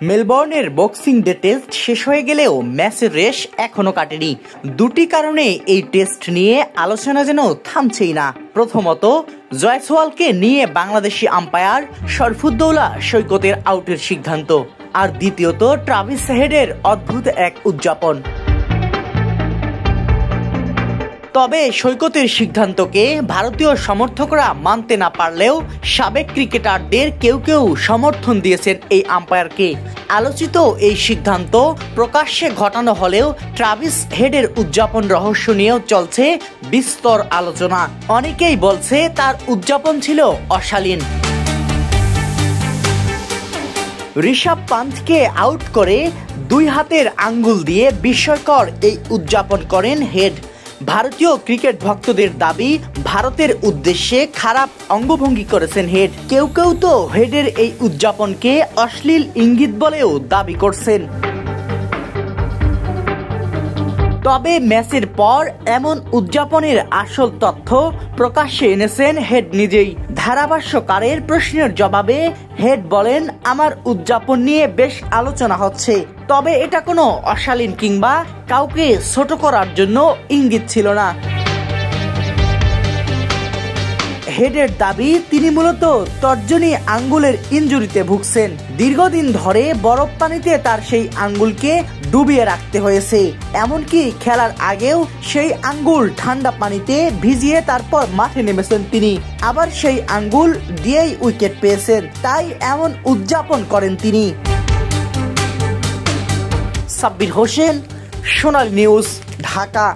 মেলবোর্নের boxing day test শেষ হয়ে গেলেও ম্যাচের রেশ এখনো কাটেনি। দুটি কারণে এই টেস্ট নিয়ে আলোচনা যেন থামছেই না। প্রথমত, জয়সওয়ালকে নিয়ে বাংলাদেশি আম্পায়ার শরফুদ্দৌলা সৈকতের আউটের সিদ্ধান্ত, আর দ্বিতীয়ত ট্রাভিস হেডের অদ্ভুত এক উদযাপন। তবে সৈকতের সিদ্ধান্তকে ভারতীয় সমর্থকরা মানতে না পারলেও সাবেক ক্রিকেটারদের কেউ কেউ সমর্থন দিয়েছেন এই আম্পায়ারকে। আলোচিত এই সিদ্ধান্ত প্রকাশ্যে ঘটানো হলেও ট্রাভিস হেডের উদযাপন রহস্য নিয়েও চলছে বিস্তর আলোচনা। অনেকেই বলছে তার উদযাপন ছিল অশালীন। ঋষভ পান্থকে আউট করে দুই হাতের আঙ্গুল দিয়ে বিস্ময়কর এই উদযাপন করেন হেড। ভারতীয় ক্রিকেট ভক্তদের দাবি, ভারতের উদ্দেশ্যে খারাপ অঙ্গভঙ্গি করেছেন হেড। কেউ কেউ তো হেডের এই উদযাপনকে অশ্লীল ইঙ্গিত বলেও দাবি করছেন। তবে ম্যাচের পর এমন উদযাপনের আসল তথ্য প্রকাশ্যে এনেছেন হেড নিজেই। ধারাভাষ্যকারের প্রশ্নের জবাবে হেড বলেন, আমার উদযাপন নিয়ে বেশ আলোচনা হচ্ছে, তবে এটা কোনো অশালীন কিংবা কাউকে ছোট করার জন্য ইঙ্গিত ছিল না। হেডের দাবি, তিনি মূলত তর্জনী আঙ্গুলের ইনজুরিতে ভুগছেন। দীর্ঘদিন ধরে বরফ পানিতে তার সেই আঙ্গুলকে ডুবিয়ে রাখতে হয়েছে। এমনকি খেলার আগেও সেই আঙ্গুল ঠান্ডা পানিতে ভিজিয়ে তারপর মাঠে নেমেছেন তিনি। আবার সেই আঙ্গুল দিয়েই উইকেট পেয়েছেন, তাই এমন উদযাপন করেন তিনি। সাব্বির হোসেন, সোনালী নিউজ, ঢাকা।